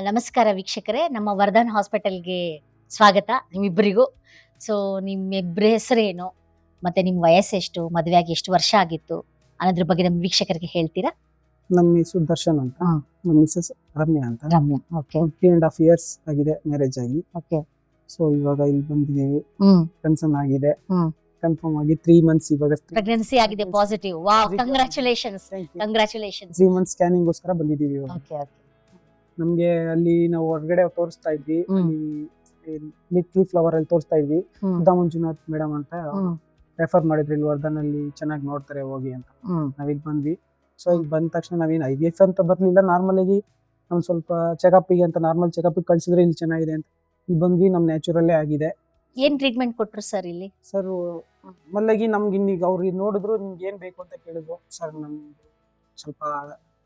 ನಮಸ್ಕಾರ ವೀಕ್ಷಕರೇ, ನಮ್ಮ ವರ್ಧನ್ ಹಾಸ್ಪಿಟಲ್ಗೆ ಸ್ವಾಗತ ನಿಮ್ಮಿಬ್ಬರಿಗೂ. ಸೊ ನಿಮ್ಮಿಬ್ಬರ ಹೆಸರೇನು, ಮತ್ತೆ ನಿಮ್ಮ ವಯಸ್ಸೆಷ್ಟು, ಮದುವೆ ಆಗಿ ಎಷ್ಟು ವರ್ಷ ಆಗಿತ್ತು ಅನ್ನೋದ್ರ ಬಗ್ಗೆ ನಮ್ಮ ವೀಕ್ಷಕರಿಗೆ ಹೇಳ್ತೀರಾ? ನಮ್ಮ ಹೆಸರು ದರ್ಶನ್ ಅಂತ, ನಮ್ಮ ಮಿಸಸ್ ರಮ್ಯಾ ಅಂತ. ರಮ್ಯಾ, ಓಕೆ. 3.5 years ಆಗಿದೆ ಮ್ಯಾರೇಜ್ ಆಗಿ. ಓಕೆ. ಸೊ ಇವಾಗ ಇಲ್ಲಿ ಬಂದಿದ್ದೀವಿ. ಕನ್ಸರ್ನ್ ಆಗಿದೆ, ಕನ್ಫರ್ಮ್ ಆಗಿ 3 months ಇವಾಗ ಪ್ರೆಗ್ನೆನ್ಸಿ ಆಗಿದೆ, positive. Wow, congratulations. 3 months scanning ಗೋಸ್ಕರ ಬಂದಿದ್ದೀವಿ ಇವಾಗ. Okay okay. ನಮ್ಗೆ ಅಲ್ಲಿ ನಾವು ಹೊರಗಡೆ ತೋರಿಸ್ತಾ ಇದ್ವಿ, ಲಿಟ್ಲ್ ಫ್ಲವರ್ ಅಲ್ಲಿ ತೋರಿಸ್ತಾ ಇದ್ವಿ. ಸುಧಾ ಮಂಜುನಾಥ್ ಮೇಡಮ್ ಅಂತ ರೆಫರ್ ಮಾಡಿದ್ರು, ಇಲ್ಲಿ ವರ್ಧನ್ ಅಲ್ಲಿ ಚೆನ್ನಾಗಿ ನೋಡ್ತಾರೆ ಹೋಗಿ ಅಂತ. ನಾವಿಲ್ಲಿ ಬಂದ್ವಿ. ಸೊ ಇಲ್ಲಿ ಬಂದ ತಕ್ಷಣ ನಾವೇನು IVF ಅಂತ ಬರ್ಲಿಲ್ಲ, ನಾರ್ಮಲ್ ಆಗಿ ನಮ್ ಸ್ವಲ್ಪ ಚೆಕಪ್ ಗೆ ಅಂತ ನಾರ್ಮಲ್ ಚೆಕಪ್ ಕಳ್ಸಿದ್ರೆ ಇಲ್ಲಿ ಚೆನ್ನಾಗಿದೆ ಅಂತ ಇಲ್ಲಿ ಬಂದ್ವಿ. ನಮ್ ನ್ಯಾಚುರಲ್ಲೇ ಆಗಿದೆ. ಏನ್ ಟ್ರೀಟ್ಮೆಂಟ್ ಕೊಟ್ರು ಸರ್ ಇಲ್ಲಿ? ಸರ್ ಮಲ್ಲಾಗಿ ನಮ್ಗೆ ಇನ್ನೀಗ ಅವ್ರಿಗೆ ನೋಡಿದ್ರು ನಿಮ್ಗೆ ಏನ್ ಬೇಕು ಅಂತ ಕೇಳಿದ್ರು. ಸರ್ ನಮ್ಗೆ ಸ್ವಲ್ಪ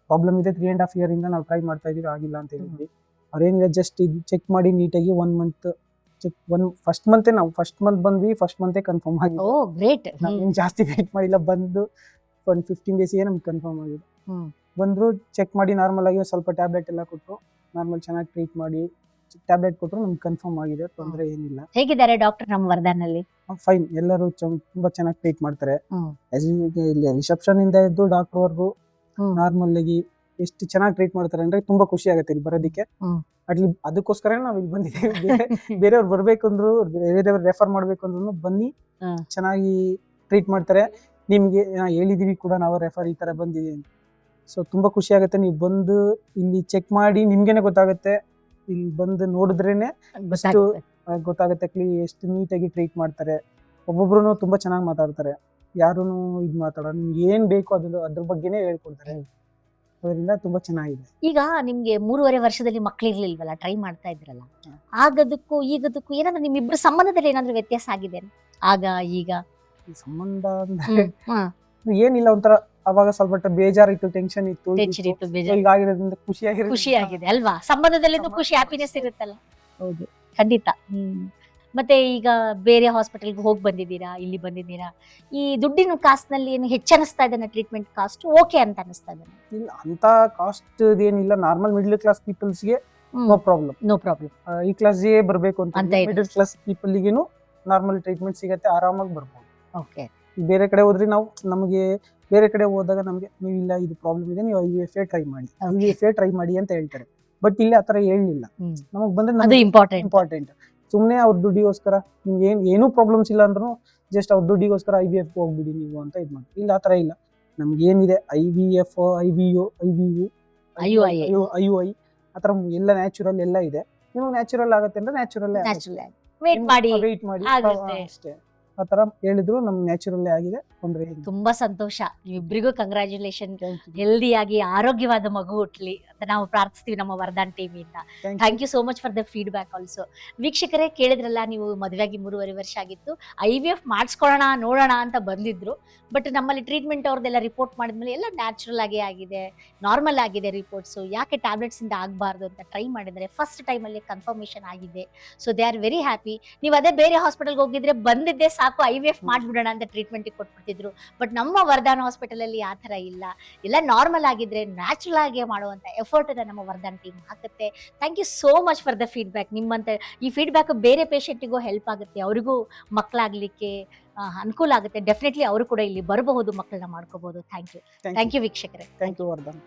ಪ್ರಾಬ್ಲಮ್ ಇದೆ, 3.5 year ಇಂದ ನಾವು ಟ್ರೈ ಮಾಡ್ತಾ ಇದೀವಿ, ಆಗಿಲ್ಲ ಅಂತ ಹೇಳಿದ್ವಿ. ಅವ್ರೇನಿಲ್ಲ, ಜಸ್ಟ್ ಇದು ಚೆಕ್ ಮಾಡಿ ನೀಟಾಗಿ 1 month ಚೆಕ್, ಫಸ್ಟ್ ಮಂತ್ ಬಂದ್ವಿ, ಫಸ್ಟ್ ಮಂತೇ ಕನ್ಫರ್ಮ್ ಆಗಿದೆ. ಓ ಗ್ರೇಟ್. ನಾವೇನು ಜಾಸ್ತಿ ವೇಟ್ ಮಾಡಿಲ್ಲ, ಬಂದು 15 days ನಮ್ಗೆ ಕನ್ಫರ್ಮ್ ಆಗಿದೆ. ಬಂದ್ರು, ಚೆಕ್ ಮಾಡಿ ನಾರ್ಮಲ್ ಆಗಿ ಸ್ವಲ್ಪ ಟ್ಯಾಬ್ಲೆಟ್ ಎಲ್ಲ ಕೊಟ್ಟರು, ನಾರ್ಮಲ್ ಚೆನ್ನಾಗಿ ಟ್ರೀಟ್ ಮಾಡಿ ಟ್ಯಾಬ್ಲೆಟ್ ಕೊಟ್ಟರು, ನಮ್ಗೆ ಕನ್ಫರ್ಮ್ ಆಗಿದೆ, ತೊಂದರೆ ಏನಿಲ್ಲ. ಹೇಗಿದ್ದಾರೆ ಡಾಕ್ಟರ್ ನಮ್ಮ ವರ್ಧನ್ ಅಲ್ಲಿ? ಫೈನ್, ಎಲ್ಲರೂ ತುಂಬಾ ಚೆನ್ನಾಗಿ ಟ್ರೀಟ್ ಮಾಡ್ತಾರೆ. ಇಲ್ಲಿ ರಿಸೆಪ್ಷನ್ ಇಂದ ಇದ್ದು ಡಾಕ್ಟರ್ ವರ್ಗು ನಾರ್ಮಲ್ ಆಗಿ ಎಷ್ಟು ಚೆನ್ನಾಗಿ ಟ್ರೀಟ್ ಮಾಡ್ತಾರೆ ಅಂದ್ರೆ ತುಂಬಾ ಖುಷಿ ಆಗುತ್ತೆ ಇಲ್ಲಿ ಬರೋದಕ್ಕೆ. ಅದಕ್ಕೋಸ್ಕರ ನಾವ್ ಇಲ್ಲಿ ಬಂದಿದ್ದೇವೆ. ಬೇರೆಯವ್ರು ಬರ್ಬೇಕು ಅಂದ್ರು, ಬೇರೆಯವ್ರು ರೆಫರ್ ಮಾಡ್ಬೇಕು ಅಂದ್ರು ಬನ್ನಿ, ಚೆನ್ನಾಗಿ ಟ್ರೀಟ್ ಮಾಡ್ತಾರೆ. ನಿಮ್ಗೆ ಹೇಳಿದೀವಿ ಕೂಡ ನಾವು ರೆಫರ್ ಈ ತರ ಬಂದಿದೆ ಅಂತ. ಸೊ ತುಂಬಾ ಖುಷಿ ಆಗುತ್ತೆ, ನೀವು ಬಂದು ಇಲ್ಲಿ ಚೆಕ್ ಮಾಡಿ ನಿಮ್ಗೇನೆ ಗೊತ್ತಾಗುತ್ತೆ. ಇಲ್ಲಿ ಬಂದು ನೋಡಿದ್ರೇನೆ ಅಷ್ಟು ಗೊತ್ತಾಗುತ್ತೆ ಎಷ್ಟು ನೀಟಾಗಿ ಟ್ರೀಟ್ ಮಾಡ್ತಾರೆ. ಒಬ್ಬೊಬ್ರು ತುಂಬಾ ಚೆನ್ನಾಗಿ ಮಾತಾಡ್ತಾರೆ, ಯಾರೂನು ಇದ್ ಮಾತಾಡೋ, ನಿಮ್ಗೆ ಏನ್ ಬೇಕು ಅದ್ರ ಬಗ್ಗೆನೇ ಹೇಳ್ಕೊಡ್ತಾರೆ. ಅದರಿಂದ ತುಂಬಾ ಚೆನ್ನಾಗಿದೆ. ಈಗ ನಿಮ್ಗೆ 3.5 ವರ್ಷದಲ್ಲಿ ಮಕ್ಳಿರ್ಲಿಲ್ವಲ್ಲ, ಟ್ರೈ ಮಾಡ್ತಾ ಇದ್ರಲ್ಲ, ಆಗದಕ್ಕೂ ಈಗದಕ್ಕೂ ಏನಾದ್ರು ನಿಮ್ಮಿಬ್ರು ಸಂಬಂಧದಲ್ಲಿ ಏನಾದ್ರು ವ್ಯತ್ಯಾಸ ಆಗಿದೆ ಆಗ ಈಗ? ಸಂಬಂಧ ಅಂದ್ರೆ ಏನಿಲ್ಲ, ಒಂಥರ ಅವಾಗ ಸ್ವಲ್ಪ ಬೇಜಾರಿತ್ತು, ಟೆನ್ಷನ್ ಇತ್ತು, ಈಗ ಆಗಿರೋದ್ರಿಂದ ಖುಷಿಯಾಗಿದೆ ಅಲ್ವಾ? ಸಂಬಂಧದಲ್ಲಿ ಖುಷಿ, ಹ್ಯಾಪಿನೆಸ್ ಇರುತ್ತಲ್ಲ. ಹೌದು, ಖಂಡಿತ. ಮತ್ತೆ ಈಗ ಬೇರೆ ಹಾಸ್ಪಿಟಲ್ಗೆ ಹೋಗಿ ಬಂದಿದ್ದೀರಾ, ಇಲ್ಲಿ ಬಂದಿದ್ದೀರಾ, ಈ ದುಡ್ಡಿನ ಕಾಸ್ಟ್ನಲ್ಲಿ ಏನು ಹೆಚ್ಚನಿಸ್ತಾ ಇದೆ ಟ್ರೀಟ್ಮೆಂಟ್ ಕಾಸ್ಟ್? ಓಕೆ ಅಂತ ಅನಿಸ್ತಾ ಇದೆ? ಇಲ್ಲ, ಅಂತ ಕಾಸ್ಟ್ ಏನಿಲ್ಲ, ನಾರ್ಮಲ್ ಮಿಡ್ಲ್ ಕ್ಲಾಸ್ ಪೀಪಲ್ಸ್ ಗೆ ನೋ ಪ್ರಾಬ್ಲಮ್. ಈ ಕ್ಲಾಸ್ ಗೆ ಬರ್ಬೇಕು ಅಂತ ಮಿಡ್ಲ್ ಕ್ಲಾಸ್ ಪೀಪಲ್ ಗೆನು ನಾರ್ಮಲ್ ಟ್ರೀಟ್ಮೆಂಟ್ ಸಿಗತ್ತೆ, ಆರಾಮಾಗಿ ಬರ್ಬೋದು. ಓಕೆ. ಬೇರೆ ಕಡೆ ಹೋದ್ರೆ ನಮಗೆ ಬೇರೆ ಕಡೆ ಹೋದಾಗ ನಮ್ಗೆ ನೀವಿಲ್ಲ ಇದು ಪ್ರಾಬ್ಲಮ್ ಇದೆ, ನೀವು IVF ಟ್ರೈ ಮಾಡಿ ಅಂತ ಹೇಳ್ತಾರೆ. ಬಟ್ ಇಲ್ಲಿ ಆತರ ಹೇಳಿಲ್ಲ, ನಮಗ್ ಬಂದ್ರೆ ಇಂಪಾರ್ಟೆಂಟ್. ಸುಮ್ನೆ ಅವ್ರ ದುಡ್ಡಿಗೋಸ್ಕರ ನಿಮ್ಗೆ ಏನೂ ಪ್ರಾಬ್ಲಮ್ಸ್ ಇಲ್ಲ ಅಂದ್ರೂ ಜಸ್ಟ್ ಅವ್ರ ದುಡ್ಡಿಗೋಸ್ಕರ IVF ಹೋಗ್ಬಿಡಿ ನೀವು ಅಂತ ಇದ್ ಮಾಡ್ತೀವಿ. ಇಲ್ಲ ಆತರ ಇಲ್ಲ, ನಮ್ಗೆ ಏನಿದೆ IVF, IUI ಆತರ ಎಲ್ಲ ನ್ಯಾಚುರಲ್ ಎಲ್ಲ ಇದೆ. ನಿಮಗೆ ನ್ಯಾಚುರಲ್ ಆಗತ್ತೆ ಅಂದ್ರೆ ನ್ಯಾಚುರಲ್ ವೇಟ್ ಮಾಡಿ ಅಷ್ಟೇ. ಆತರ ಹೇಳಿದ್ರು ನಮ್ಗೆ ನ್ಯಾಚುರಲ್ಲೇ ಆಗಿದೆ, ತೊಂದರೆ ಇಲ್ಲ. ತುಂಬಾ ಸಂತೋಷ, ನಿಮ್ಮಿಬ್ಬರಿಗೂ ಕಂಗ್ರಾಚುಲೇಷನ್. ಹೆಲ್ದಿಯಾಗಿ ಆರೋಗ್ಯವಾದ ಮಗು ಹುಟ್ಲಿ ಅಂತ ನಾವು ಪ್ರಾರ್ಥಿಸ್ತೀವಿ ನಮ್ಮ ವರ್ಧನ್ ಟೀಮ್ ಇಂದ. Thank you so much for the feedback also. ವೀಕ್ಷಕರೇ, ಕೇಳಿದ್ರಲ್ಲ, ನೀವು ಮದುವೆಯಾಗಿ 3.5 ವರ್ಷ ಆಗಿತ್ತು, IVF ಮಾಡಿಸ್ಕೊಳ್ಳೋಣ ನೋಡೋಣ ಅಂತ ಬಂದಿದ್ರು. ಬಟ್ ನಮ್ಮಲ್ಲಿ ಟ್ರೀಟ್ಮೆಂಟ್ ಅವ್ರದ್ದೆಲ್ಲ ರಿಪೋರ್ಟ್ ಮಾಡಿದ್ಮೇಲೆ ಎಲ್ಲ ನ್ಯಾಚುರಲ್ ಆಗೇ ಆಗಿದೆ, ನಾರ್ಮಲ್ ಆಗಿದೆ ರಿಪೋರ್ಟ್ಸು. ಯಾಕೆ ಟ್ಯಾಬ್ಲೆಟ್ಸ್ ಇಂದ ಆಗಬಾರ್ದು ಅಂತ ಟ್ರೈ ಮಾಡಿದರೆ ಫಸ್ಟ್ ಟೈಮಲ್ಲಿ ಕನ್ಫರ್ಮೇಷನ್ ಆಗಿದೆ. So they are very happy. ನೀವು ಅದೇ ಬೇರೆ ಹಾಸ್ಪಿಟಲ್ಗೆ ಹೋಗಿದ್ರೆ ಬಂದಿದ್ದೆ ಸಾಕು, IVF ಮಾಡ್ಬಿಡೋಣ ಅಂತ ಟ್ರೀಟ್ಮೆಂಟ್ ಕೊಟ್ಬಿಡ್ತಿದ್ರು. ಬಟ್ ನಮ್ಮ ವರ್ಧನ್ ಹಾಸ್ಪಿಟಲ್ ಅಲ್ಲಿ ಆ ಥರ ಇಲ್ಲ, ಎಲ್ಲ ನಾರ್ಮಲ್ ಆಗಿದ್ರೆ ನ್ಯಾಚುರಲ್ ಆಗಿ ಮಾಡುವಂತ ಎಫರ್ಟ್ ನಮ್ಮ ವರ್ಧನ್ ಟೀಮ್ ಹಾಕುತ್ತೆ. Thank you so much for the feedback. ನಿಮ್ಮಂತ ಈ ಫೀಡ್ಬ್ಯಾಕ್ ಬೇರೆ ಪೇಷಂಟಿಗೂ ಹೆಲ್ಪ್ ಆಗುತ್ತೆ, ಅವರಿಗೂ ಮಕ್ಕಳಾಗ್ಲಿಕ್ಕೆ ಅನುಕೂಲ ಆಗುತ್ತೆ. ಡೆಫಿನೆಟ್ಲಿ ಅವರು ಕೂಡ ಇಲ್ಲಿ ಬರಬಹುದು, ಮಕ್ಕಳನ್ನ ಮಾಡ್ಕೋಬಹುದು. ಥ್ಯಾಂಕ್ ಯು ವೀಕ್ಷಕರೇ. Thank you Vardhan.